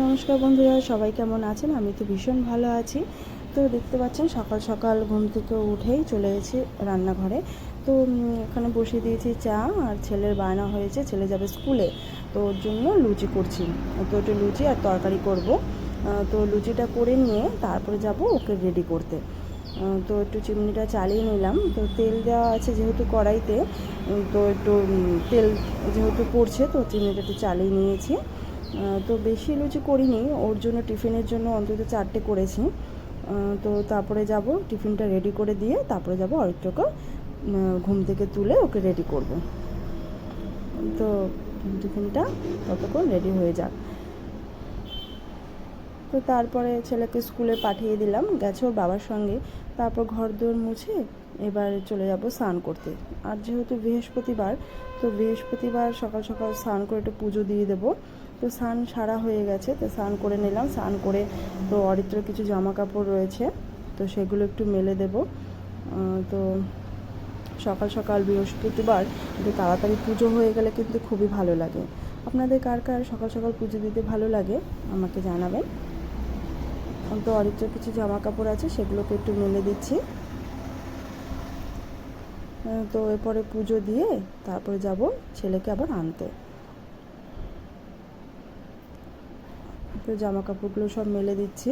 নমস্কার বন্ধুরা, সবাই কেমন আছেন? আমি তো ভীষণ ভালো আছি। তো দেখতে পাচ্ছেন সকাল সকাল ঘুম থেকে উঠেই চলে এসেছি রান্নাঘরে। তো এখানে বসিয়ে দিয়েছি চা, আর ছেলের বায়না হয়েছে ছেলে যাবে স্কুলে, তো ওর জন্য লুচি করছি। তো একটু লুচি আর তরকারি করব। তো লুচিটা করে নিয়ে তারপরে যাব ওকে রেডি করতে। তো একটু চিমনিটা চালিয়ে নিলাম। তো তেল দেওয়া আছে যেহেতু কড়াইতে, তো একটু তেল যেহেতু পড়ছে তো চিমনিটা একটু চালিয়ে নিয়েছি। তো বেশি লুচি করিনি, ওর জন্য টিফিনের জন্য অন্তত 4টে করেছি। তো তারপরে যাব টিফিনটা রেডি করে দিয়ে তারপরে যাব অরিত্রকে ঘুম থেকে তুলে ওকে রেডি করব। তো টিফিনটা ততক্ষণ রেডি হয়ে যাক। তো তারপরে ছেলেকে স্কুলে পাঠিয়ে দিলাম, গেছে ওর বাবার সঙ্গে। তারপর ঘর দোর মুছে এবার চলে যাব স্নান করতে। আর যেহেতু বৃহস্পতিবার, তো বৃহস্পতিবার সকাল সকাল স্নান করে একটু পুজো দিয়ে দেবো। তো স্নান সারা হয়ে গেছে, তো স্নান করে নিলাম। স্নান করে তো অরিত্র কিছু জামা কাপড় রয়েছে, তো সেগুলো একটু মেলে দেবো। তো সকাল সকাল বৃহস্পতিবার একটু তাড়াতাড়ি পুজো হয়ে গেলে কিন্তু খুবই ভালো লাগে। আপনাদের কার কার সকাল সকাল পুজো দিতে ভালো লাগে আমাকে জানাবেন। তো অরিত্র কিছু জামা কাপড় আছে, সেগুলোকে একটু মেলে দিচ্ছি। তো এরপরে পুজো দিয়ে তারপরে যাব ছেলেকে আবার আনতে। তো জামা কাপড়গুলো সব মেলে দিচ্ছি।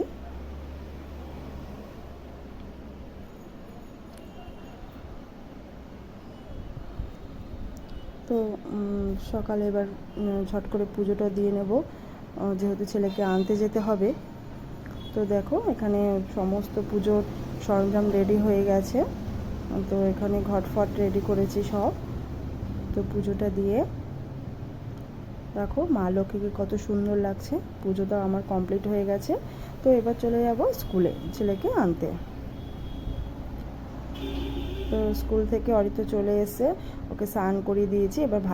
তো সকালে এবার ঝট করে পুজোটা দিয়ে নেব, যেহেতু ছেলেকে আনতে যেতে হবে। তো দেখো এখানে সমস্ত পুজোর সরঞ্জাম রেডি হয়ে গেছে। তো এখানে ঘটফট রেডি করেছি সব। তো পুজোটা দিয়ে দেখো মা লক্ষ্মীকে কত সুন্দর লাগছে। পুজোটা আমার কমপ্লিট হয়ে গেছে। তো এবার চলে যাব স্কুলে ছেলেকে আনতে। তো স্কুল থেকে অরিত্র চলে এসে ওকে স্নান করিয়ে দিয়েছি। এবার